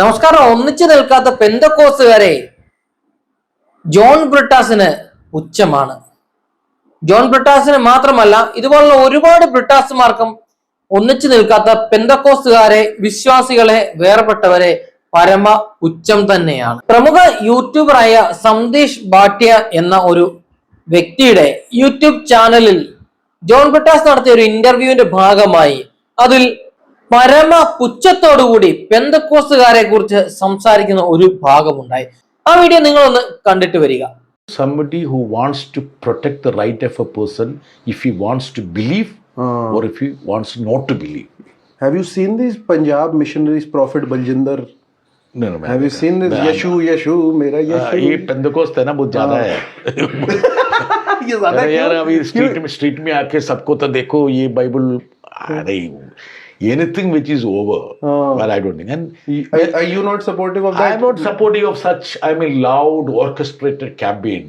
നമസ്കാരം. ഒന്നിച്ചു നിൽക്കാത്ത പെന്തക്കോസ്തുകാരെ ജോൺ ബ്രിട്ടാസിന് പുച്ഛമാണ്. ജോൺ ബ്രിട്ടാസിന് മാത്രമല്ല, ഇതുപോലുള്ള ഒരുപാട് ബ്രിട്ടാസുമാർക്കും ഒന്നിച്ചു നിൽക്കാത്ത പെന്തക്കോസ്തുകാരെ, വിശ്വാസികളെ, വേർപെട്ടവരെ പരമ പുച്ഛം തന്നെയാണ്. പ്രമുഖ യൂട്യൂബറായ സന്ദേശ് ഭാട്ടിയ എന്ന ഒരു വ്യക്തിയുടെ യൂട്യൂബ് ചാനലിൽ ജോൺ ബ്രിട്ടാസ് നടത്തിയ ഒരു ഇന്റർവ്യൂവിന്റെ ഭാഗമായി അതിൽ പരമ പുച്ഛത്തോടുകൂടി പെന്തക്കോസ്തുകാരെ കുറിച്ച് സംസാരിക്കുന്ന ഒരു ഭാഗമുണ്ടായി. ആ വീഡിയോ നിങ്ങളൊന്ന് കണ്ടിട്ട് വരിക. Somebody who wants to protect the right of a person if he wants to believe or if he wants not to believe. Have you seen these Punjab missionaries, Prophet Baljinder? No. Have you seen this? Yeshu, mera Yeshu. ये Pentecost है ना, बहुत ज्यादा है. ये ज्यादा यार अभी स्ट्रीट में आके सबको तो देखो ये बाइबल नहीं. Anything which is over, well, I don't think. And are you not supportive of that? I am not supportive of such. Loud orchestrated campaign.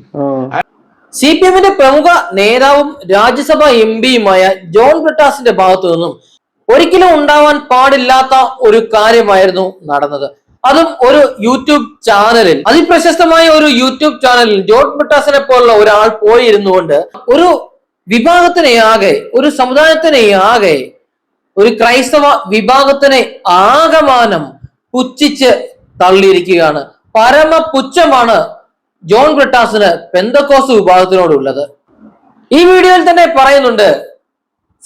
CPM-ന്റെ പ്രമുഖ നേതാവും രാജ്യസഭ എംപിയുമായ ജോൺ ബ്രിട്ടാസിന്റെ ഭാഗത്തു നിന്നും ഒരിക്കലും ഉണ്ടാവാൻ പാടില്ലാത്ത ഒരു കാര്യമായിരുന്നു നടന്നത്. അതും ഒരു യൂട്യൂബ് ചാനലിൽ, അതിപ്രശസ്തമായ ഒരു യൂട്യൂബ് ചാനലിൽ ജോൺ ബ്രിട്ടാസിനെ പോലുള്ള ഒരാൾ പോയിരുന്നുകൊണ്ട് ഒരു വിഭാഗത്തിനെയാകെ, ഒരു സമുദായത്തിനെയാകെ, ഒരു ക്രൈസ്തവ വിഭാഗത്തിനെ ആകമാനം പുച്ഛിച്ച് തള്ളിയിരിക്കുകയാണ്. പരമ പുച്ഛമാണ് ജോൺ ബ്രിട്ടാസിന് പെന്തക്കോസ്ത് വിഭാഗത്തിനോടുള്ളത്. ഈ വീഡിയോയിൽ തന്നെ പറയുന്നുണ്ട്,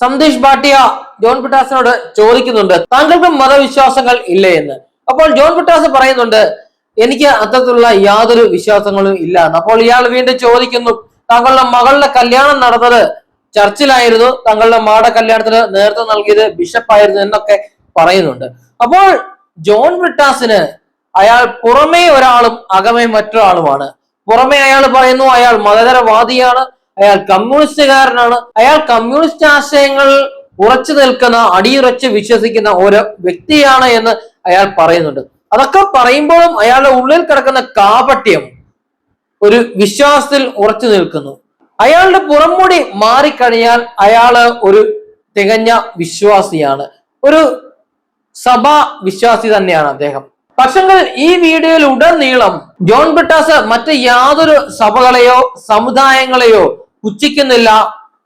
സന്ദേശ് ഭാട്ടിയ ജോൺ ബ്രിട്ടാസിനോട് ചോദിക്കുന്നുണ്ട്, താങ്കൾക്ക് മതവിശ്വാസങ്ങൾ ഇല്ലേ എന്ന്. അപ്പോൾ ജോൺ ബ്രിട്ടാസ് പറയുന്നുണ്ട്, എനിക്ക് അത്തരത്തിലുള്ള യാതൊരു വിശ്വാസങ്ങളും ഇല്ല എന്ന്. അപ്പോൾ ഇയാൾ വീണ്ടും ചോദിക്കുന്നു, താങ്കളുടെ മകളുടെ കല്യാണം നടന്നത് ചർച്ചിലായിരുന്നു, തങ്ങളുടെ മകളുടെ കല്യാണത്തിന് നേതൃത്വം നൽകിയത് ബിഷപ്പായിരുന്നു എന്നൊക്കെ പറയുന്നുണ്ട്. അപ്പോൾ ജോൺ ബ്രിട്ടാസിന് അയാൾ പുറമേ ഒരാളും അകമേ മറ്റൊരാളുമാണ്. പുറമേ അയാൾ പറയുന്നു അയാൾ മതതരവാദിയാണ്, അയാൾ കമ്മ്യൂണിസ്റ്റുകാരനാണ്, അയാൾ കമ്മ്യൂണിസ്റ്റ് ആശയങ്ങൾ ഉറച്ചു നിൽക്കുന്ന, അടിയുറച്ച് വിശ്വസിക്കുന്ന ഒരു വ്യക്തിയാണ് എന്ന് അയാൾ പറയുന്നുണ്ട്. അതൊക്കെ പറയുമ്പോഴും അയാളുടെ ഉള്ളിൽ കിടക്കുന്ന കാപട്യം ഒരു വിശ്വാസത്തിൽ ഉറച്ചു നിൽക്കുന്നു. അയാളുടെ പുറംമൂടി മാറിക്കഴിഞ്ഞാൽ അയാള് ഒരു തികഞ്ഞ വിശ്വാസിയാണ്, ഒരു സഭാ വിശ്വാസി തന്നെയാണ് അദ്ദേഹം. പക്ഷെങ്കിൽ ഈ വീഡിയോയിൽ ഉടനീളം ജോൺ ബ്രിട്ടാസ് മറ്റ് യാതൊരു സഭകളെയോ സമുദായങ്ങളെയോ പുച്ഛിക്കുന്നില്ല,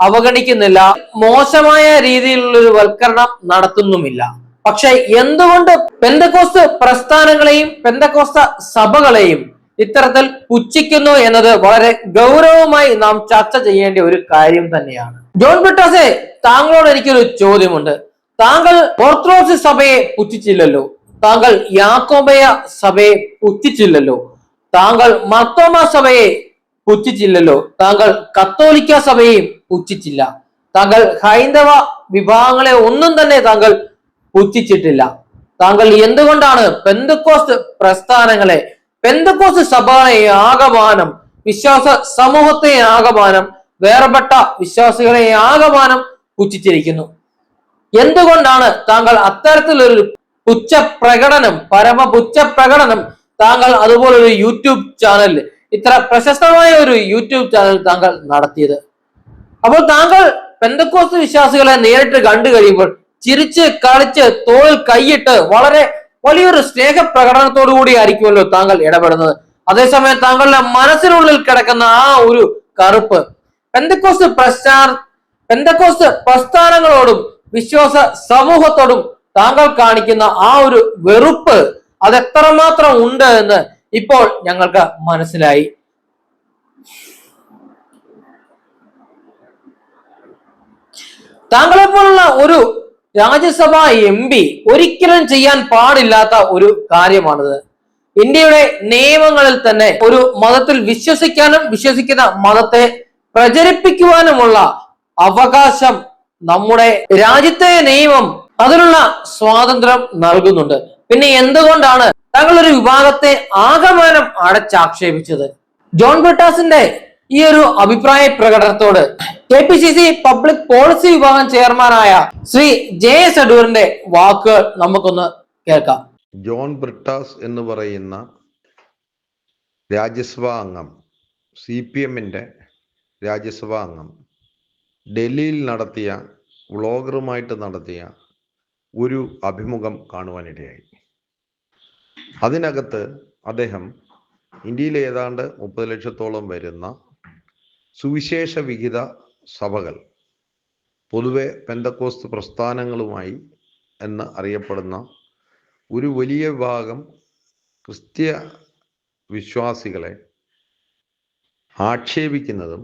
അവഗണിക്കുന്നില്ല, മോശമായ രീതിയിലുള്ള ഒരു വൽക്കരണം നടത്തുന്നുമില്ല. പക്ഷെ എന്തുകൊണ്ട് പെന്തക്കോസ്ത് പ്രസ്ഥാനങ്ങളെയും പെന്തക്കോസ്ത സഭകളെയും ഇത്തരത്തിൽ പുച്ഛിക്കുന്നു എന്നത് വളരെ ഗൗരവമായി നാം ചർച്ച ചെയ്യേണ്ട ഒരു കാര്യം തന്നെയാണ്. ജോൺ ബ്രിട്ടാസെ, താങ്കളോട് എനിക്കൊരു ചോദ്യമുണ്ട്. താങ്കൾ ഓർത്തഡോക്സ് സഭയെ പുച്ഛിച്ചില്ലല്ലോ, താങ്കൾ യാക്കോബയ സഭയെ പുച്ഛിച്ചില്ലല്ലോ, താങ്കൾ മർത്തോമ സഭയെ പുച്ഛിച്ചില്ലല്ലോ, താങ്കൾ കത്തോലിക്ക സഭയെയും പുച്ഛിച്ചില്ല, താങ്കൾ ഹൈന്ദവ വിഭാഗങ്ങളെ ഒന്നും തന്നെ താങ്കൾ പുച്ഛിച്ചിട്ടില്ല. താങ്കൾ എന്തുകൊണ്ടാണ് പെന്തക്കോസ്ത് പ്രസ്ഥാനങ്ങളെ, പെന്തക്കോസ്ത് സഭകളെ ആകമാനം, വിശ്വാസ സമൂഹത്തെ ആകമാനം, വേർപെട്ട വിശ്വാസികളെ ആകമാനം പുച്ഛിച്ചിരിക്കുന്നു? എന്തുകൊണ്ടാണ് താങ്കൾ അത്തരത്തിലൊരു പുച്ഛ പ്രകടനം, പരമപുച്ഛ പ്രകടനം താങ്കൾ അതുപോലൊരു യൂട്യൂബ് ചാനൽ, ഇത്ര പ്രശസ്തമായ ഒരു യൂട്യൂബ് ചാനൽ താങ്കൾ നടത്തിയത്? അപ്പോൾ താങ്കൾ പെന്തക്കോസ്ത് വിശ്വാസികളെ നേരിട്ട് കണ്ടു കഴിയുമ്പോൾ ചിരിച്ച് കളിച്ച് തോളിൽ കൈയിട്ട് വളരെ വലിയൊരു സ്നേഹപ്രകടനത്തോടു കൂടി ആയിരിക്കുമല്ലോ താങ്കൾ ഇടപെടുന്നത്. അതേസമയം താങ്കളുടെ മനസ്സിനുള്ളിൽ കിടക്കുന്ന ആ ഒരു കറുപ്പ്, പെന്തക്കോസ്ത് പ്രസ്ഥാനങ്ങളോടും വിശ്വാസ സമൂഹത്തോടും താങ്കൾ കാണിക്കുന്ന ആ ഒരു വെറുപ്പ്, അതെത്രമാത്രം ഉണ്ട് എന്ന് ഇപ്പോൾ ഞങ്ങൾക്ക് മനസ്സിലായി. താങ്കളെ പോലുള്ള ഒരു രാജ്യസഭാ MP ഒരിക്കലും ചെയ്യാൻ പാടില്ലാത്ത ഒരു കാര്യമാണിത്. ഇന്ത്യയുടെ നിയമങ്ങളിൽ തന്നെ ഒരു മതത്തിൽ വിശ്വസിക്കാനും വിശ്വസിക്കുന്ന മതത്തെ പ്രചരിപ്പിക്കുവാനുമുള്ള അവകാശം നമ്മുടെ രാജ്യത്തെ നിയമം അതിനുള്ള സ്വാതന്ത്ര്യം നൽകുന്നുണ്ട്. പിന്നെ എന്തുകൊണ്ടാണ് താങ്കൾ ഒരു വിഭാഗത്തെ ആകമാനം അടച്ചാക്ഷേപിച്ചത്? ജോൺ ബ്രിട്ടാസിന്റെ ഈ ഒരു അഭിപ്രായ പ്രകടനത്തോട് KPCC പബ്ലിക് പോളിസി വിഭാഗം ചെയർമാനായ ശ്രീ JS അടൂരിന്റെ വാക്കുകൾ നമുക്കൊന്ന് കേൾക്കാം. ജോൺ ബ്രിട്ടാസ് എന്ന് പറയുന്ന രാജ്യസഭാ അംഗം, CPM-ന്റെ രാജ്യസഭാ അംഗം ഡൽഹിയിൽ നടത്തിയ വ്ളോഗറുമായിട്ട് നടത്തിയ ഒരു അഭിമുഖം കാണുവാനിടയായി. അതിനകത്ത് അദ്ദേഹം ഇന്ത്യയിൽ ഏതാണ്ട് 30 ലക്ഷത്തോളം വരുന്ന സുവിശേഷ വിഹിത സഭകൾ, പൊതുവെ പെന്തക്കോസ്ത് പ്രസ്ഥാനങ്ങളുമായി എന്ന് അറിയപ്പെടുന്ന ഒരു വലിയ വിഭാഗം ക്രിസ്ത്യ വിശ്വാസികളെ ആക്ഷേപിക്കുന്നതും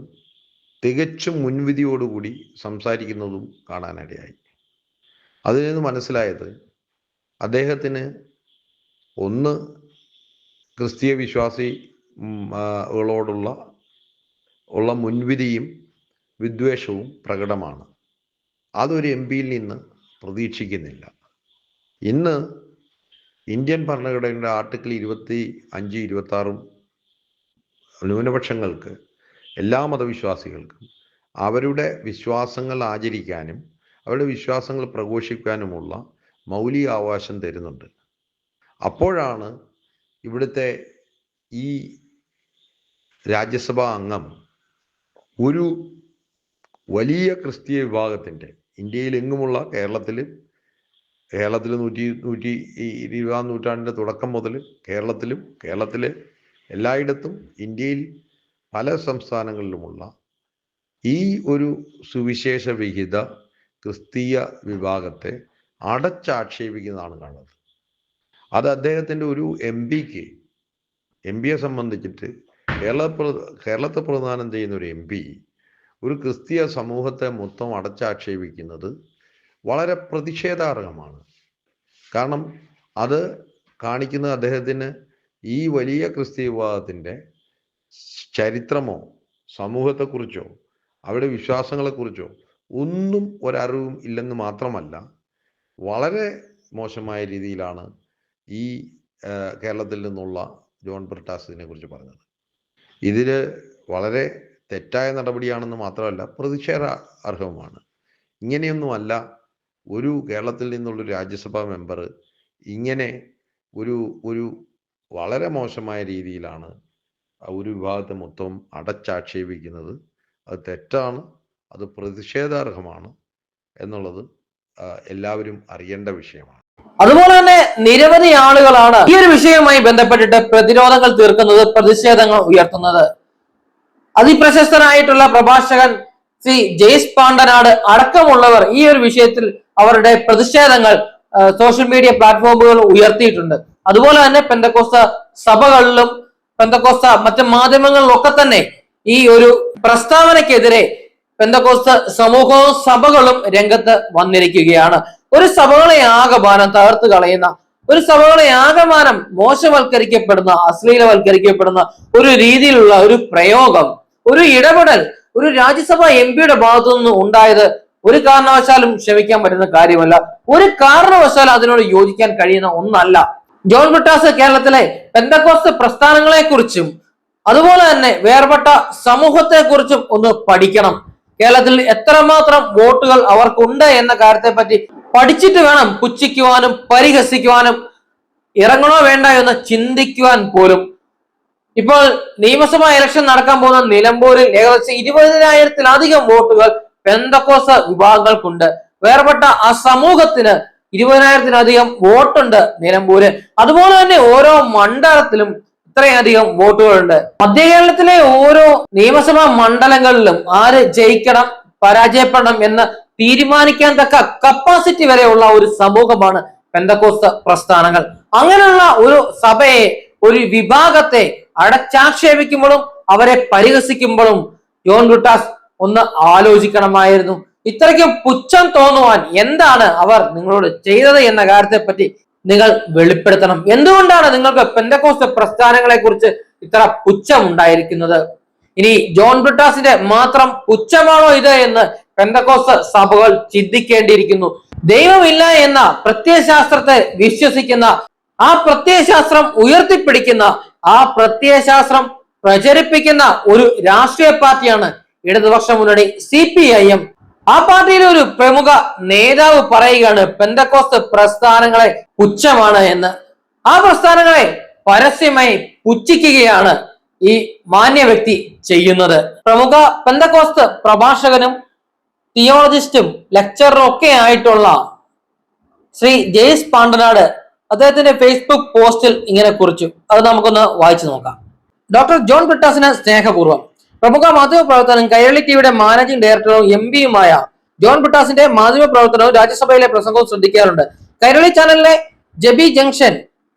തികച്ചും മുൻവിധിയോടുകൂടി സംസാരിക്കുന്നതും കാണാനിടയായി. അതിൽ നിന്ന് മനസ്സിലായത് അദ്ദേഹത്തിന് ഒന്ന് ക്രിസ്തീയ വിശ്വാസികളോടുള്ള മുൻവിധിയും വിദ്വേഷവും പ്രകടമാണ്. അതൊരു എം പിയിൽ നിന്ന് പ്രതീക്ഷിക്കുന്നില്ല. ഇന്ന് ഇന്ത്യൻ ഭരണഘടനയുടെ ആർട്ടിക്കിൾ 25, 26 ന്യൂനപക്ഷങ്ങൾക്ക്, എല്ലാ മതവിശ്വാസികൾക്കും അവരുടെ വിശ്വാസങ്ങൾ ആചരിക്കാനും അവരുടെ വിശ്വാസങ്ങൾ പ്രഘോഷിക്കാനുമുള്ള മൗലിക അവകാശം തരുന്നുണ്ട്. അപ്പോഴാണ് ഇവിടുത്തെ ഈ രാജ്യസഭാ അംഗം ഒരു വലിയ ക്രിസ്തീയ വിഭാഗത്തിൻ്റെ, ഇന്ത്യയിലെങ്ങുമുള്ള കേരളത്തിൽ 20-ാം നൂറ്റാണ്ടിൻ്റെ തുടക്കം മുതൽ കേരളത്തിലെ എല്ലായിടത്തും, ഇന്ത്യയിൽ പല സംസ്ഥാനങ്ങളിലുമുള്ള ഈ ഒരു സുവിശേഷ വിഹിത ക്രിസ്തീയ വിഭാഗത്തെ അടച്ചാക്ഷേപിക്കുന്നതാണ് കാണുന്നത്. അത് അദ്ദേഹത്തിൻ്റെ ഒരു എം പിയെ സംബന്ധിച്ചിട്ട് കേരളത്തെ പ്രധാനം ചെയ്യുന്ന ഒരു എം പി ഒരു ക്രിസ്തീയ സമൂഹത്തെ മൊത്തം അടച്ചാക്ഷേപിക്കുന്നത് വളരെ പ്രതിഷേധാർഹമാണ്. കാരണം അത് കാണിക്കുന്നത് അദ്ദേഹത്തിന് ഈ വലിയ ക്രിസ്തീയ വിഭാഗത്തിൻ്റെ ചരിത്രമോ സമൂഹത്തെക്കുറിച്ചോ അവരുടെ വിശ്വാസങ്ങളെക്കുറിച്ചോ ഒന്നും ഒരറിവും ഇല്ലെന്ന് മാത്രമല്ല, വളരെ മോശമായ രീതിയിലാണ് ഈ കേരളത്തിൽ നിന്നുള്ള ജോൺ ബ്രിട്ടാസ് ഇതിനെക്കുറിച്ച് പറഞ്ഞത്. ഇതിൽ വളരെ തെറ്റായ നടപടിയാണെന്ന് മാത്രമല്ല, പ്രതിഷേധ അർഹവുമാണ്. ഇങ്ങനെയൊന്നുമല്ല ഒരു കേരളത്തിൽ നിന്നുള്ളൊരു രാജ്യസഭാ മെമ്പർ ഇങ്ങനെ ഒരു വളരെ മോശമായ രീതിയിലാണ് ഒരു വിഭാഗത്തെ മൊത്തം അടച്ചാക്ഷേപിക്കുന്നത്. അത് തെറ്റാണ്, അത് പ്രതിഷേധാർഹമാണ് എന്നുള്ളത് എല്ലാവരും അറിയേണ്ട വിഷയമാണ്. അതുപോലെ തന്നെ നിരവധി ആളുകളാണ് ഈ ഒരു വിഷയവുമായി ബന്ധപ്പെട്ടിട്ട് പ്രതിരോധങ്ങൾ തീർക്കുന്നത്, പ്രതിഷേധങ്ങൾ ഉയർത്തുന്നത്. അതിപ്രശസ്തനായിട്ടുള്ള പ്രഭാഷകൻ ശ്രീ ജെയ്സ് പാണ്ടനാട് അടക്കമുള്ളവർ ഈ ഒരു വിഷയത്തിൽ അവരുടെ പ്രതിഷേധങ്ങൾ സോഷ്യൽ മീഡിയ പ്ലാറ്റ്ഫോമുകൾ ഉയർത്തിയിട്ടുണ്ട്. അതുപോലെ തന്നെ പെന്തക്കോസ്ത സഭകളിലും പെന്തക്കോസ്ത മറ്റ് മാധ്യമങ്ങളിലൊക്കെ തന്നെ ഈ ഒരു പ്രസ്താവനയ്ക്കെതിരെ പെന്തക്കോസ്ത സമൂഹവും സഭകളും രംഗത്ത് വന്നിരിക്കുകയാണ്. ഒരു സഭകളെ ആകമാനം തകർത്ത് കളയുന്ന, ഒരു സഭകളെ ആകമാനം മോശവൽക്കരിക്കപ്പെടുന്ന, അശ്ലീലവൽക്കരിക്കപ്പെടുന്ന ഒരു രീതിയിലുള്ള ഒരു പ്രയോഗം, ഒരു ഇടപെടൽ ഒരു രാജ്യസഭാ എം പിയുടെ ഭാഗത്തു നിന്ന് ഉണ്ടായത് ഒരു കാരണവശാലും ക്ഷമിക്കാൻ പറ്റുന്ന കാര്യമല്ല. ഒരു കാരണവശാലും അതിനോട് യോജിക്കാൻ കഴിയുന്ന ഒന്നല്ല. ജോൺ ബ്രിട്ടാസ് കേരളത്തിലെ പെന്തക്കോസ്ത് പ്രസ്ഥാനങ്ങളെ കുറിച്ചും അതുപോലെ തന്നെ വേർപെട്ട സമൂഹത്തെ കുറിച്ചും ഒന്ന് പഠിക്കണം. കേരളത്തിൽ എത്രമാത്രം വോട്ടുകൾ അവർക്കുണ്ട് എന്ന കാര്യത്തെ പറ്റി പഠിച്ചിട്ട് വേണം പുച്ഛിക്കുവാനും പരിഹസിക്കുവാനും, ഇറങ്ങണോ വേണ്ട എന്ന് ചിന്തിക്കുവാൻ പോലും. ഇപ്പോൾ നിയമസഭാ ഇലക്ഷൻ നടക്കാൻ പോകുന്ന നിലമ്പൂരിൽ ഏകദേശം 20,000-ലധികം വോട്ടുകൾ പെന്തക്കോസ്ത വിഭാഗങ്ങൾക്കുണ്ട്. വേർപെട്ട ആ സമൂഹത്തിന് 20,000-ലധികം വോട്ടുണ്ട് നിലമ്പൂര്. അതുപോലെ തന്നെ ഓരോ മണ്ഡലത്തിലും ഇത്രയധികം വോട്ടുകളുണ്ട്. മധ്യ കേരളത്തിലെ ഓരോ നിയമസഭാ മണ്ഡലങ്ങളിലും ആര് ജയിക്കണം പരാജയപ്പെടണം എന്ന് തീരുമാനിക്കാൻ തക്ക കപ്പാസിറ്റി വരെയുള്ള ഒരു സമൂഹമാണ് പെന്തക്കോസ്ത പ്രസ്ഥാനങ്ങൾ. അങ്ങനെയുള്ള ഒരു സഭയെ, ഒരു വിഭാഗത്തെ അടച്ചാക്ഷേപിക്കുമ്പോഴും അവരെ പരിഹസിക്കുമ്പോഴും ജോൺ ബ്രിട്ടാസ് ഒന്ന് ആലോചിക്കണമായിരുന്നു. ഇത്രയ്ക്കും പുച്ഛം തോന്നുവാൻ എന്താണ് അവർ നിങ്ങളോട് ചെയ്തത് എന്ന കാര്യത്തെ പറ്റി നിങ്ങൾ വെളിപ്പെടുത്തണം. എന്തുകൊണ്ടാണ് നിങ്ങൾക്ക് പെന്തക്കോസ്ത് പ്രസ്ഥാനങ്ങളെ കുറിച്ച് ഇത്ര പുച്ഛം ഉണ്ടായിരിക്കുന്നത്? ഇനി ജോൺ ബ്രിട്ടാസിന്റെ മാത്രം പുച്ഛമാണോ ഇത് എന്ന് പെന്തക്കോസ്ത് സഭകൾ ചിന്തിക്കേണ്ടിയിരിക്കുന്നു. ദൈവമില്ല എന്ന പ്രത്യയശാസ്ത്രത്തെ വിശ്വസിക്കുന്ന, ആ പ്രത്യയശാസ്ത്രം ഉയർത്തിപ്പിടിക്കുന്ന, ആ പ്രത്യയശാസ്ത്രം പ്രചരിപ്പിക്കുന്ന ഒരു രാഷ്ട്രീയ പാർട്ടിയാണ് ഇടതുപക്ഷ മുന്നണി CPIM. ആ പാർട്ടിയിലെ ഒരു പ്രമുഖ നേതാവ് പറയുകയാണ് പെന്തക്കോസ്ത് പ്രസ്ഥാനങ്ങളെ പുച്ഛമാണ് എന്ന്. ആ പ്രസ്ഥാനങ്ങളെ പരസ്യമായി പുച്ഛിക്കുകയാണ് ഈ മാന്യ വ്യക്തി ചെയ്യുന്നത്. പ്രമുഖ പെന്തക്കോസ്ത് പ്രഭാഷകനും തിയോളജിസ്റ്റും ലെക്ചററും ഒക്കെ ആയിട്ടുള്ള ശ്രീ ജെയ്സ് പാണ്ടനാട് അദ്ദേഹത്തിന്റെ ഫേസ്ബുക്ക് പോസ്റ്റിൽ ഇങ്ങനെ കുറിച്ചു. അത് നമുക്കൊന്ന് വായിച്ചു നോക്കാം. ഡോക്ടർ ജോൺ ബ്രിട്ടാസിന് സ്നേഹപൂർവ്വം. പ്രമുഖ മാധ്യമപ്രവർത്തകനും കൈരളി ടിവിയുടെ മാനേജിംഗ് ഡയറക്ടറും എംപിയുമായ ജോൺ ബ്രിട്ടാസിന്റെ മാധ്യമപ്രവർത്തനവും രാജ്യസഭയിലെ പ്രസംഗവും ശ്രദ്ധിക്കാറുണ്ട്. കൈരളി ചാനലിലെ ജബി ജംഗ്ഷൻ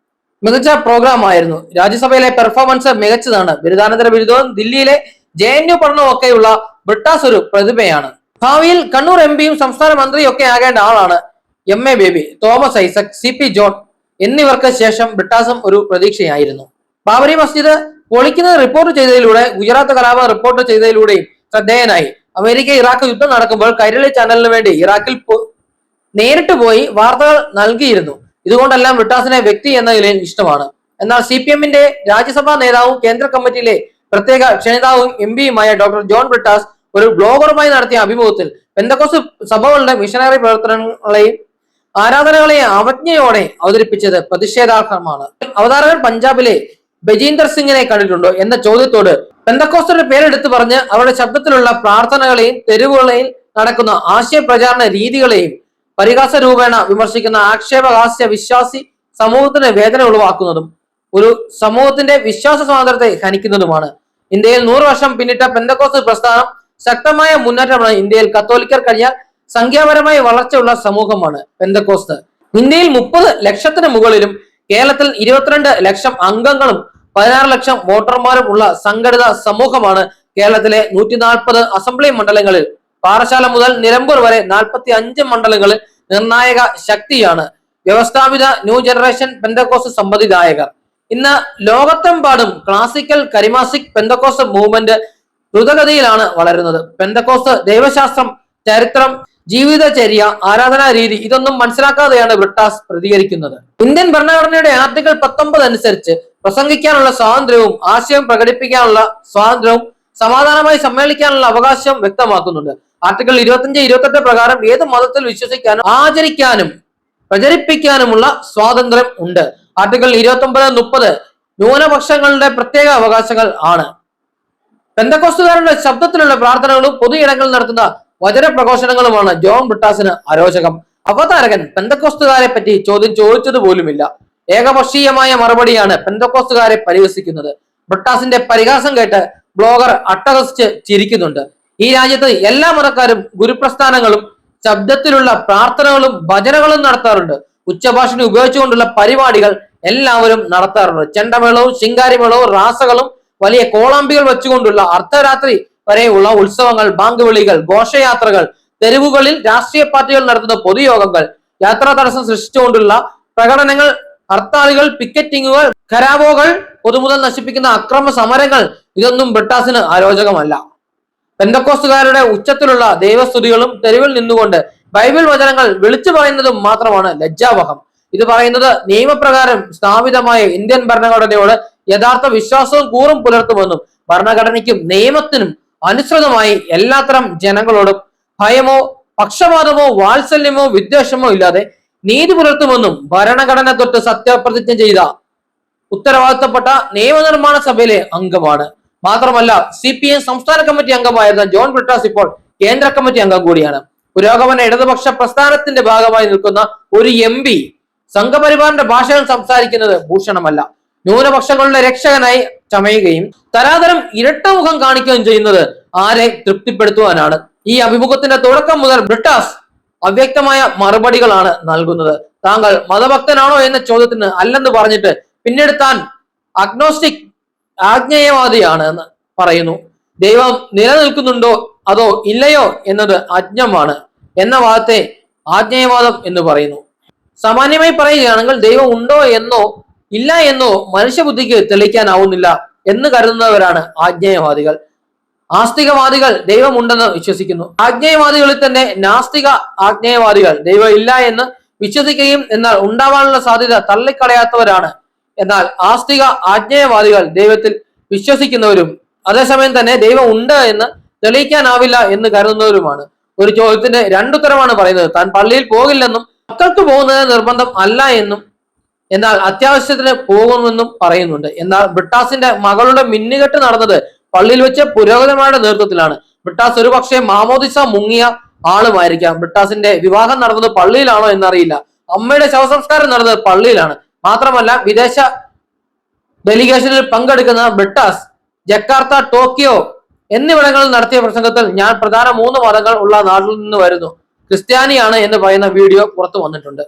മികച്ച പ്രോഗ്രാം ആയിരുന്നു. രാജ്യസഭയിലെ പെർഫോമൻസ് മികച്ചതാണ്. ബിരുദാനന്തര ബിരുദവും ദില്ലിയിലെ JNU പഠനവും ഒക്കെയുള്ള ബ്രിട്ടാസ് ഒരു പ്രതിഭയാണ്. ഭാവിയിൽ കണ്ണൂർ എംപിയും സംസ്ഥാന മന്ത്രിയും ഒക്കെ ആകേണ്ട ആളാണ്. MA baby, Thomas Isaac, CP John എന്നിവർക്ക് ശേഷം ബ്രിട്ടാസും ഒരു പ്രതീക്ഷയായിരുന്നു. ബാബരി മസ്ജിദ് പൊളിക്കുന്നത് റിപ്പോർട്ട് ചെയ്തതിലൂടെ, ഗുജറാത്ത് കലാപം റിപ്പോർട്ട് ചെയ്തതിലൂടെയും ശ്രദ്ധേയനായി. അമേരിക്ക ഇറാഖ് യുദ്ധം നടക്കുമ്പോൾ കൈരളി ചാനലിന് വേണ്ടി ഇറാഖിൽ നേരിട്ട് പോയി വാർത്തകൾ നൽകിയിരുന്നു. ഇതുകൊണ്ടെല്ലാം ബ്രിട്ടാസിനെ വ്യക്തി എന്ന നിലയിൽ ഇഷ്ടമാണ്. എന്നാൽ CPM-ന്റെ രാജ്യസഭാ നേതാവും കേന്ദ്ര കമ്മിറ്റിയിലെ പ്രത്യേക ക്ഷണിതാവും MPയുമായ ഡോക്ടർ ജോൺ ബ്രിട്ടാസ് ഒരു ബ്ലോഗറുമായി നടത്തിയ അഭിമുഖത്തിൽ പെന്തക്കോസ്ത് സഭകളുടെ മിഷനറി പ്രവർത്തനങ്ങളെയും ആരാധനകളെയും അവജ്ഞയോടെ അവതരിപ്പിച്ചത് പ്രതിഷേധാർഹമാണ്. അവതാരകൻ പഞ്ചാബിലെ ബജീന്ദർ സിംഗിനെ കണ്ടിട്ടുണ്ടോ എന്ന ചോദ്യത്തോട് പെന്തക്കോസ്തരുടെ പേരെടുത്ത് പറഞ്ഞ് അവരുടെ ശബ്ദത്തിലുള്ള പ്രാർത്ഥനകളെയും തെരുവുകളെയും നടക്കുന്ന ആശയപ്രചാരണ രീതികളെയും പരിഹാസ രൂപേണ വിമർശിക്കുന്ന ആക്ഷേപഹാസ്യ വിശ്വാസി സമൂഹത്തിന് വേദന ഉളവാക്കുന്നതും ഒരു സമൂഹത്തിന്റെ വിശ്വാസ സ്വാതന്ത്ര്യത്തെ ഹനിക്കുന്നതുമാണ്. ഇന്ത്യയിൽ 100 വർഷം പിന്നിട്ട പെന്തക്കോസ്ത് പ്രസ്ഥാനം ശക്തമായ മുന്നേറ്റമാണ്. ഇന്ത്യയിൽ കത്തോലിക്കർ കഴിഞ്ഞാൽ സംഖ്യാപരമായ വളർച്ചയുള്ള സമൂഹമാണ് പെന്തക്കോസ്ത്. ഇന്ത്യയിൽ 30 ലക്ഷത്തിന് മുകളിലും കേരളത്തിൽ 22 ലക്ഷം അംഗങ്ങളും 16 ലക്ഷം വോട്ടർമാരും ഉള്ള സംഘടിത സമൂഹമാണ്. കേരളത്തിലെ 140 അസംബ്ലി മണ്ഡലങ്ങളിൽ പാറശാല മുതൽ നിലമ്പൂർ വരെ 45 മണ്ഡലങ്ങളിൽ നിർണായക ശക്തിയാണ് വ്യവസ്ഥാപിത ന്യൂ ജനറേഷൻ പെന്തക്കോസ്ത് സമ്മതിദായകർ. ഇന്ന് ലോകത്തെമ്പാടും ക്ലാസിക്കൽ കരിമാസിക് പെന്തക്കോസ്ത് മൂവ്മെന്റ് ദ്രുതഗതിയിലാണ് വളരുന്നത്. പെന്തക്കോസ്ത് ദൈവശാസ്ത്രം, ചരിത്രം, ജീവിതചര്യ, ആരാധനാ രീതി ഇതൊന്നും മനസ്സിലാക്കാതെയാണ് ബ്രിട്ടാസ് പ്രതികരിക്കുന്നത്. ഇന്ത്യൻ ഭരണഘടനയുടെ ആർട്ടിക്കിൾ 19 അനുസരിച്ച് പ്രസംഗിക്കാനുള്ള സ്വാതന്ത്ര്യവും ആശയം പ്രകടിപ്പിക്കാനുള്ള സ്വാതന്ത്ര്യവും സമാധാനമായി സമ്മേളിക്കാനുള്ള അവകാശം വ്യക്തമാക്കുന്നുണ്ട്. ആർട്ടിക്കിൾ 25, 28 പ്രകാരം ഏത് മതത്തിൽ വിശ്വസിക്കാനും ആചരിക്കാനും പ്രചരിപ്പിക്കാനുമുള്ള സ്വാതന്ത്ര്യം ഉണ്ട്. ആർട്ടിക്കിൾ 29, 30 ന്യൂനപക്ഷങ്ങളുടെ പ്രത്യേക അവകാശങ്ങൾ ആണ്. പെന്തക്കോസ്തുകാരുടെ ശബ്ദത്തിലുള്ള പ്രാർത്ഥനകളും പൊതു ഇടങ്ങളിൽ നടത്തുന്ന വചന പ്രഘോഷണങ്ങളുമാണ് ജോൺ ബ്രിട്ടാസിന് അരോചകം. അവതാരകൻ പെന്തക്കോസ്തുകാരെ പറ്റി ചോദ്യം ചോദിച്ചത് പോലുമില്ല. ഏകപക്ഷീയമായ മറുപടിയാണ് പെന്തക്കോസ്തുകാരെ പരിഹസിക്കുന്നത്. ബ്രിട്ടാസിന്റെ പരിഹാസം കേട്ട് ബ്ലോഗർ അട്ടഹസിച്ച് ചിരിക്കുന്നുണ്ട്. ഈ രാജ്യത്ത് എല്ലാ മതക്കാരും ഗുരുപ്രസ്ഥാനങ്ങളും ശബ്ദത്തിലുള്ള പ്രാർത്ഥനകളും ഭജനകളും നടത്താറുണ്ട്. ഉച്ചഭാഷണി ഉപയോഗിച്ചുകൊണ്ടുള്ള പരിപാടികൾ എല്ലാവരും നടത്താറുണ്ട്. ചെണ്ടമേളവും ശിങ്കാരിമേളവും റാസകളും വലിയ കോളാമ്പികൾ വെച്ചുകൊണ്ടുള്ള അർദ്ധരാത്രി വരെയുള്ള ഉത്സവങ്ങൾ, ബാങ്ക് വിളികൾ, ഘോഷയാത്രകൾ, തെരുവുകളിൽ രാഷ്ട്രീയ പാർട്ടികൾ നടത്തുന്ന പൊതുയോഗങ്ങൾ, യാത്രാ തടസ്സം സൃഷ്ടിച്ചുകൊണ്ടുള്ള പ്രകടനങ്ങൾ, ഹർത്താലുകൾ, പിക്കറ്റിങ്ങുകൾ, ഖരാബോകൾ, പൊതുമുതൽ നശിപ്പിക്കുന്ന അക്രമ സമരങ്ങൾ ഇതൊന്നും ബ്രിട്ടാസിന് അരോചകമല്ല. പെന്തക്കോസ്തുകാരുടെ ഉച്ചത്തിലുള്ള ദൈവസ്തുതികളും തെരുവിൽ നിന്നുകൊണ്ട് ബൈബിൾ വചനങ്ങൾ വിളിച്ചു പറയുന്നതും മാത്രമാണ് ലജ്ജാവഹം. ഇത് പറയുന്നത് നിയമപ്രകാരം സ്ഥാപിതമായ ഇന്ത്യൻ ഭരണഘടനയോട് യഥാർത്ഥ വിശ്വാസവും കൂറും പുലർത്തുമെന്നും ഭരണഘടനയ്ക്കും നിയമത്തിനും അനുസൃതമായി എല്ലാത്തരം ജനങ്ങളോടും ഭയമോ പക്ഷപാതമോ വാത്സല്യമോ വിദ്വേഷമോ ഇല്ലാതെ നീതി പുലർത്തുമെന്നും ഭരണഘടന തൊട്ട് സത്യപ്രതിജ്ഞ ചെയ്ത ഉത്തരവാദിത്തപ്പെട്ട നിയമനിർമ്മാണ സഭയിലെ അംഗമാണ്. മാത്രമല്ല CPM സംസ്ഥാന കമ്മിറ്റി അംഗമായിരുന്ന ജോൺ ബ്രിട്ടാസ് ഇപ്പോൾ കേന്ദ്ര കമ്മിറ്റി അംഗം കൂടിയാണ്. പുരോഗമന ഇടതുപക്ഷ പ്രസ്ഥാനത്തിന്റെ ഭാഗമായി നിൽക്കുന്ന ഒരു MP സംഘപരിവാറിന്റെ ഭാഷകൾ സംസാരിക്കുന്നത് ഭൂഷണമല്ല. ന്യൂനപക്ഷങ്ങളുടെ രക്ഷകനായി ചമയുകയും തരാതരം ഇരട്ടമുഖം കാണിക്കുകയും ചെയ്യുന്നത് ആരെ തൃപ്തിപ്പെടുത്തുവാനാണ്? ഈ അഭിമുഖത്തിന്റെ തുടക്കം മുതൽ ബ്രിട്ടാസ് അവ്യക്തമായ മറുപടികളാണ് നൽകുന്നത്. താങ്കൾ മതഭക്തനാണോ എന്ന ചോദ്യത്തിന് അല്ലെന്ന് പറഞ്ഞിട്ട് പിന്നീട് താൻ അഗ്നോസ്റ്റിക് ആജ്ഞേയവാദിയാണ് എന്ന് പറയുന്നു. ദൈവം നിലനിൽക്കുന്നുണ്ടോ അതോ ഇല്ലയോ എന്നത് അജ്ഞമാണ് എന്ന വാദത്തെ ആജ്ഞേയവാദം എന്ന് പറയുന്നു. സാമാന്യമായി പറയുകയാണെങ്കിൽ ദൈവം ഉണ്ടോ എന്നോ ഇല്ല എന്നോ മനുഷ്യബുദ്ധിക്ക് തെളിയിക്കാനാവുന്നില്ല എന്ന് കരുതുന്നവരാണ് ആജ്ഞേയവാദികൾ. ആസ്തികവാദികൾ ദൈവമുണ്ടെന്ന് വിശ്വസിക്കുന്നു. ആജ്ഞേയവാദികളിൽ തന്നെ നാസ്തിക ആജ്ഞേയവാദികൾ ദൈവം ഇല്ല എന്ന് വിശ്വസിക്കുകയും എന്നാൽ ഉണ്ടാവാനുള്ള സാധ്യത തള്ളിക്കളയാത്തവരാണ്. എന്നാൽ ആസ്തിക ആജ്ഞേയവാദികൾ ദൈവത്തിൽ വിശ്വസിക്കുന്നവരും അതേസമയം തന്നെ ദൈവം ഉണ്ട് എന്ന് തെളിയിക്കാനാവില്ല എന്ന് കരുതുന്നവരുമാണ്. ഒരു ചോദ്യത്തിന് രണ്ടുത്തരമാണ് പറയുന്നത്. താൻ പള്ളിയിൽ പോകില്ലെന്നും മക്കൾക്ക് പോകുന്നത് നിർബന്ധം അല്ല എന്നും എന്നാൽ അത്യാവശ്യത്തിന് പോകുമെന്നും പറയുന്നുണ്ട്. എന്നാൽ ബ്രിട്ടാസിന്റെ മകളുടെ മിന്നുകെട്ട് നടന്നത് പള്ളിയിൽ വെച്ച് പുരോഹിതന്മാരുടെ നേതൃത്വത്തിലാണ്. ബ്രിട്ടാസ് ഒരു പക്ഷേ മാമോദിസ മുങ്ങിയ ആളുമായിരിക്കാം. ബ്രിട്ടാസിന്റെ വിവാഹം നടന്നത് പള്ളിയിലാണോ എന്നറിയില്ല. അമ്മയുടെ ശവസംസ്കാരം നടന്നത് പള്ളിയിലാണ്. മാത്രമല്ല വിദേശ ഡെലിഗേഷനിൽ പങ്കെടുക്കുന്ന ബ്രിട്ടാസ് ജക്കാർത്ത, ടോക്കിയോ എന്നിവിടങ്ങളിൽ നടത്തിയ പ്രസംഗത്തിൽ ഞാൻ പ്രധാന 3 മതങ്ങൾ ഉള്ള നാട്ടിൽ നിന്ന് വരുന്നു, ക്രിസ്ത്യാനിയാണ് എന്ന് പറയുന്ന വീഡിയോ പുറത്തു വന്നിട്ടുണ്ട്.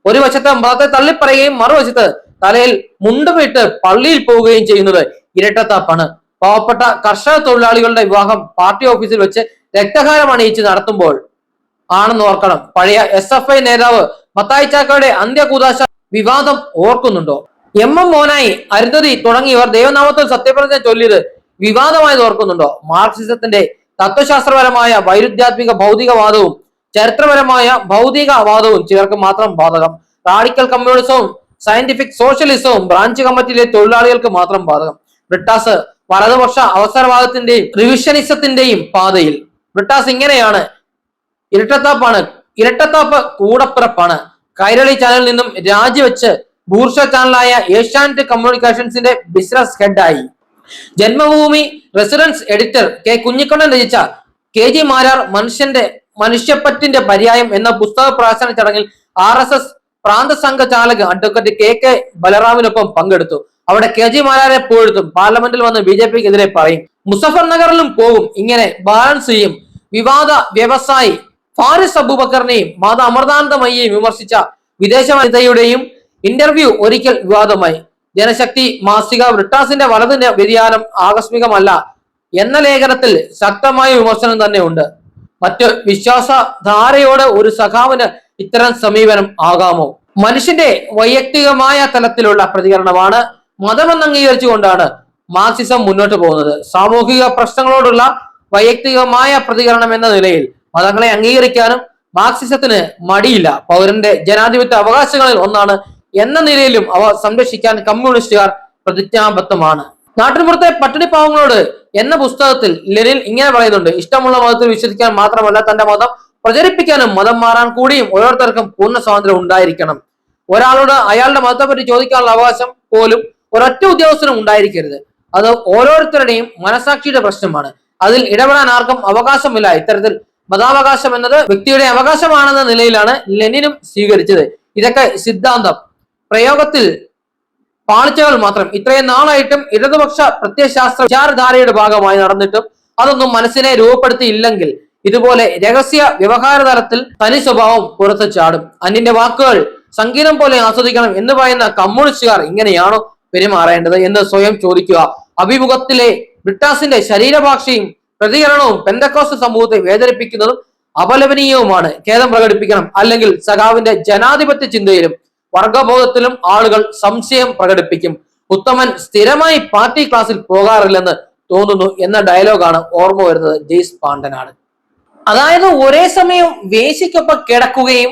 ഒരു വശത്ത് മതത്തെ തള്ളിപ്പറയുകയും മറുവശത്ത് തലയിൽ മുണ്ടുമിട്ട് പള്ളിയിൽ പോവുകയും ചെയ്യുന്നത് ഇരട്ടത്താപ്പാണ്. പാവപ്പെട്ട കർഷക തൊഴിലാളികളുടെ വിവാഹം പാർട്ടി ഓഫീസിൽ വെച്ച് രക്തഹാരം അണിയിച്ച് നടത്തുമ്പോൾ ആണെന്ന് ഓർക്കണം. പഴയ SFI നേതാവ് മത്തായി ചാക്കോയുടെ അന്ത്യകൂദാശ വിവാദം ഓർക്കുന്നുണ്ടോ? MM മോനായി, അരുന്ധതി തുടങ്ങിയവർ ദൈവനാമത്തിൽ സത്യപ്രതിജ്ഞ ചൊല്ലിയത് വിവാദമായത് ഓർക്കുന്നുണ്ടോ? മാർക്സിസത്തിന്റെ തത്വശാസ്ത്രപരമായ വൈരുദ്ധ്യാത്മിക ഭൗതികവാദവും ചരിത്രപരമായ ഭൗതികവാദവും ചിലർക്ക് മാത്രം ബാധകം. റാഡിക്കൽ കമ്മ്യൂണിസവും സയന്റിഫിക് സോഷ്യലിസവും ബ്രാഞ്ച് കമ്മിറ്റിയിലെ തൊഴിലാളികൾക്ക് മാത്രം ബാധകം. ബ്രിട്ടാസ് വലതുപക്ഷ അവസരവാദത്തിന്റെയും റിവിഷനിസത്തിന്റെയും പാതയിൽ. ബ്രിട്ടാസ് ഇങ്ങനെയാണ്: ഇരട്ടത്താപ്പ് കൂടപ്പിറപ്പാണ്. കൈരളി ചാനലിൽ നിന്നും രാജിവെച്ച് ബൂർഷ ചാനലായ ഏഷ്യാനെറ്റ് കമ്മ്യൂണിക്കേഷൻസിന്റെ ബിസിനസ് ഹെഡായി. Janmabhumi resident editor K Kunhikannan രചിച്ച KG മാരാർ മനുഷ്യപ്പറ്റിന്റെ പര്യായം എന്ന പുസ്തക പ്രകാശന ചടങ്ങിൽ RSS പ്രാന്ത സംഘ ചാലക് അഡ്വക്കേറ്റ് KK ബലറാമിനൊപ്പം പങ്കെടുത്തു. അവിടെ KG മാരാരെ പുകഴ്ത്തും, പാർലമെന്റിൽ വന്ന് BJPക്കെതിരെ പറയും, മുസഫർ നഗറിലും പോകും. ഇങ്ങനെ ബാലൻസ് ചെയ്യും. വിവാദ വ്യവസായി ഫാരിസ് അബൂബക്കറിനെയും മാതാ അമൃതാനന്ദമയ്യെയും വിമർശിച്ച വിദേശ വനിതയുടെയും ഇന്റർവ്യൂ ഒരിക്കൽ വിവാദമായി. ജനശക്തി മാസിക ബ്രിട്ടാസിന്റെ വലത് വ്യതിയാനം ആകസ്മികമല്ല എന്ന ലേഖനത്തിൽ ശക്തമായ വിമർശനം തന്നെ ഉണ്ട്. മറ്റ് വിശ്വാസധാരയോട് ഒരു സഖാവിന് ഇത്തരം സമീപനം ആകാമോ? മനുഷ്യന്റെ വൈയക്തികമായ തലത്തിലുള്ള പ്രതികരണമാണ്. മതമെന്ന് അംഗീകരിച്ചുകൊണ്ടാണ് മാർക്സിസം മുന്നോട്ട് പോകുന്നത്. സാമൂഹിക പ്രശ്നങ്ങളോടുള്ള വൈയക്തികമായ പ്രതികരണം എന്ന നിലയിൽ മതങ്ങളെ അംഗീകരിക്കാനും മാർക്സിസത്തിന് മടിയില്ല. പൗരന്റെ ജനാധിപത്യ അവകാശങ്ങളിൽ ഒന്നാണ് എന്ന നിലയിലും അവ സംരക്ഷിക്കാൻ കമ്മ്യൂണിസ്റ്റുകാർ പ്രതിജ്ഞാബദ്ധമാണ്. നാട്ടിൻപുറത്തെ പട്ടിണിപ്പാവങ്ങളോട് എന്ന പുസ്തകത്തിൽ ലെനിൻ ഇങ്ങനെ പറയുന്നുണ്ട്: ഇഷ്ടമുള്ള മതത്തിൽ വിശ്വസിക്കാൻ മാത്രമല്ല, തന്റെ മതം പ്രചരിപ്പിക്കാനും മതം മാറാൻ കൂടിയും ഓരോരുത്തർക്കും പൂർണ്ണ സ്വാതന്ത്ര്യം ഉണ്ടായിരിക്കണം. ഒരാളോട് അയാളുടെ മതത്തെ പറ്റി ചോദിക്കാനുള്ള അവകാശം പോലും ഒരൊറ്റ ഉദ്യോഗസ്ഥനും ഉണ്ടായിരിക്കരുത്. അത് ഓരോരുത്തരുടെയും മനസാക്ഷിയുടെ പ്രശ്നമാണ്. അതിൽ ഇടപെടാൻ ആർക്കും അവകാശമില്ല. ഇത്തരത്തിൽ മതാവകാശം എന്നത് വ്യക്തിയുടെ അവകാശമാണെന്ന നിലയിലാണ് ലെനിനും സ്വീകരിച്ചത്. ഇതൊക്കെ സിദ്ധാന്തം, പ്രയോഗത്തിൽ പാളിച്ചകൾ മാത്രം. ഇത്രയും നാളായിട്ടും ഇടതുപക്ഷ പ്രത്യയശാസ്ത്ര വിചാരധാരയുടെ ഭാഗമായി നടന്നിട്ടും അതൊന്നും മനസ്സിനെ രൂപപ്പെടുത്തിയില്ലെങ്കിൽ ഇതുപോലെ രഹസ്യ വ്യവഹാര തലത്തിൽ തനി സ്വഭാവം പുറത്തു ചാടും. അന്യന്റെ വാക്കുകൾ സംഗീതം പോലെ ആസ്വദിക്കണം എന്ന് പറയുന്ന കമ്മ്യൂണിസ്റ്റുകാർ ഇങ്ങനെയാണോ പെരുമാറേണ്ടത് എന്ന് സ്വയം ചോദിക്കുക. അഭിമുഖത്തിലെ ബ്രിട്ടാസിന്റെ ശരീരഭാഷയും പ്രതികരണവും പെന്തക്കോസ്ത് സമൂഹത്തെ വേദനിപ്പിക്കുന്നതും അപലപനീയവുമാണ്. ഖേദം പ്രകടിപ്പിക്കണം, അല്ലെങ്കിൽ സഖാവിന്റെ ജനാധിപത്യ ചിന്തയിലും വർഗബോധത്തിലും ആളുകൾ സംശയം പ്രകടിപ്പിക്കും. ഉത്തമൻ സ്ഥിരമായി പാർട്ടി ക്ലാസ്സിൽ പോകാറില്ലെന്ന് തോന്നുന്നു എന്ന ഡയലോഗാണ് ഓർമ്മ വരുന്നത് ജെയ്സ് പാണ്ഡനാണ്. അതായത് ഒരേ സമയം വേശിക്കൊപ്പം കിടക്കുകയും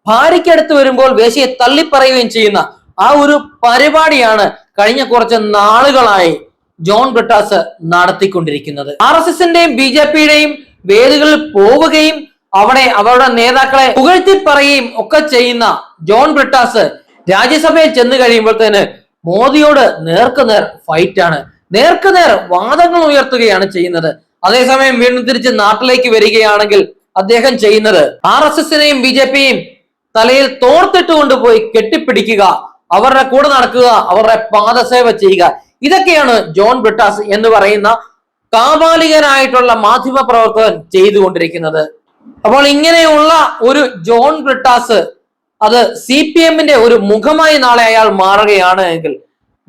ഭാര്യയ്ക്കടുത്ത് വരുമ്പോൾ വേശിയെ തള്ളിപ്പറയുകയും ചെയ്യുന്ന ആ ഒരു പരിപാടിയാണ് കഴിഞ്ഞ കുറച്ച് നാളുകളായി ജോൺ ബ്രിട്ടാസ് നടത്തിക്കൊണ്ടിരിക്കുന്നത്. RSSന്റെയും BJPയുടെയും വേദികളിൽ പോവുകയും അവിടെ അവരുടെ നേതാക്കളെ പുകഴ്ത്തി പറയുകയും ഒക്കെ ചെയ്യുന്ന ജോൺ ബ്രിട്ടാസ് രാജ്യസഭയിൽ ചെന്ന് കഴിയുമ്പോഴത്തേന് മോദിയോട് നേർക്കുനേർ ഫൈറ്റാണ്, നേർക്കുനേർ വാദങ്ങൾ ഉയർത്തുകയാണ് ചെയ്യുന്നത്. അതേസമയം വീണ്ടും തിരിച്ച് നാട്ടിലേക്ക് വരികയാണെങ്കിൽ അദ്ദേഹം ചെയ്യുന്നത് RSSനെയും BJPയെയും തലയിൽ തോർത്തിട്ട് കൊണ്ടുപോയി കെട്ടിപ്പിടിക്കുക, അവരുടെ കൂടെ നടക്കുക, അവരുടെ പാദസേവ ചെയ്യുക. ഇതൊക്കെയാണ് ജോൺ ബ്രിട്ടാസ് എന്ന് പറയുന്ന കാപാലികനായിട്ടുള്ള മാധ്യമ പ്രവർത്തകൻ ചെയ്തുകൊണ്ടിരിക്കുന്നത്. അപ്പോൾ ഇങ്ങനെയുള്ള ഒരു ജോൺ ബ്രിട്ടാസ് അത് CPMന്റെ ഒരു മുഖമായി നാളെ അയാൾ മാറുകയാണ് എങ്കിൽ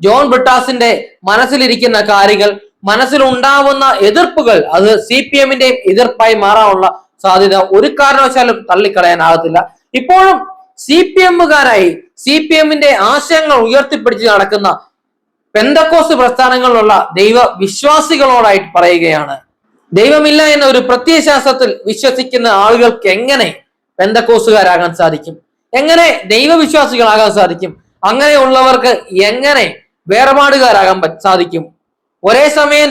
ജോൺ ബ്രിട്ടാസിന്റെ മനസ്സിലിരിക്കുന്ന കാര്യങ്ങൾ, മനസ്സിലുണ്ടാവുന്ന എതിർപ്പുകൾ അത് CPMന്റെയും എതിർപ്പായി മാറാനുള്ള സാധ്യത ഒരു കാരണവശാലും തള്ളിക്കളയാനാകത്തില്ല. ഇപ്പോഴും CPMകാരായി CPMന്റെ ആശയങ്ങൾ ഉയർത്തിപ്പിടിച്ച് നടക്കുന്ന പെന്തക്കോസ്ത് പ്രസ്ഥാനങ്ങളിലുള്ള ദൈവ വിശ്വാസികളോടായിട്ട് പറയുകയാണ്, ദൈവമില്ല എന്ന ഒരു പ്രത്യയശാസ്ത്രത്തിൽ വിശ്വസിക്കുന്ന ആളുകൾക്ക് എങ്ങനെ പെന്തക്കോസ്തുകാരാകാൻ സാധിക്കും? എങ്ങനെ ദൈവവിശ്വാസികളാകാൻ സാധിക്കും? അങ്ങനെയുള്ളവർക്ക് എങ്ങനെ വേർപാടുകാരാകാൻ സാധിക്കും? ഒരേ സമയം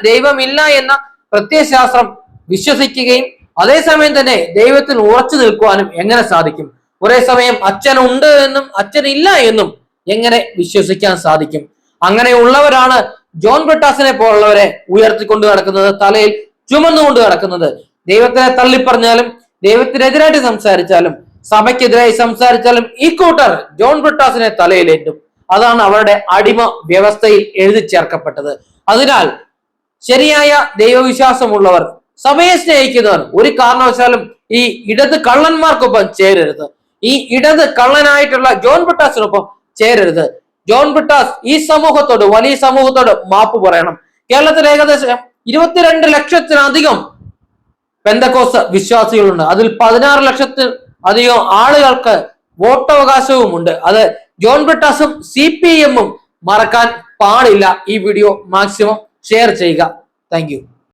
ദൈവമില്ല എന്ന പ്രത്യയശാസ്ത്രം വിശ്വസിക്കുകയും അതേസമയം തന്നെ ദൈവത്തിൽ ഉറച്ചു നിൽക്കുവാനും എങ്ങനെ സാധിക്കും? ഒരേ സമയം അച്ഛനുണ്ട് എന്നും അച്ഛനില്ല എന്നും എങ്ങനെ വിശ്വസിക്കാൻ സാധിക്കും? അങ്ങനെയുള്ളവരാണ് ജോൺ ബ്രിട്ടാസിനെ പോലുള്ളവരെ ഉയർത്തിക്കൊണ്ട് നടക്കുന്നത്, തലയിൽ ചുമന്നുകൊണ്ട് നടക്കുന്നത്. ദൈവത്തിനെ തള്ളിപ്പറഞ്ഞാലും ദൈവത്തിനെതിരായിട്ട് സംസാരിച്ചാലും സഭയ്ക്കെതിരായി സംസാരിച്ചാലും ഈ കൂട്ടർ ജോൺ ബ്രിട്ടാസിനെ തലയിലേറ്റും. അതാണ് അവരുടെ അടിമ വ്യവസ്ഥയിൽ എഴുതി ചേർക്കപ്പെട്ടത്. അതിനാൽ ശരിയായ ദൈവവിശ്വാസമുള്ളവർ, സഭയെ സ്നേഹിക്കുന്നവർ ഒരു കാരണവശാലും ഈ ഇടത് കള്ളന്മാർക്കൊപ്പം ചേരരുത്. ഈ ഇടത് കള്ളനായിട്ടുള്ള ജോൺ ബ്രിട്ടാസിനൊപ്പം ചേരരുത്. ജോൺ ബ്രിട്ടാസ് ഈ സമൂഹത്തോട്, വലിയ സമൂഹത്തോട് മാപ്പ് പറയണം. കേരളത്തിൽ ഏകദേശം 22 ലക്ഷത്തിലധികം പെന്തക്കോസ്ത് വിശ്വാസികളുണ്ട്. അതിൽ 16 ലക്ഷത്തിലധികം ആളുകൾക്ക് വോട്ടവകാശവുമുണ്ട്. അത് ജോൺ ബ്രിട്ടാസും CPM മറക്കാൻ പാടില്ല. ഈ വീഡിയോ മാക്സിമം ഷെയർ ചെയ്യുക. താങ്ക്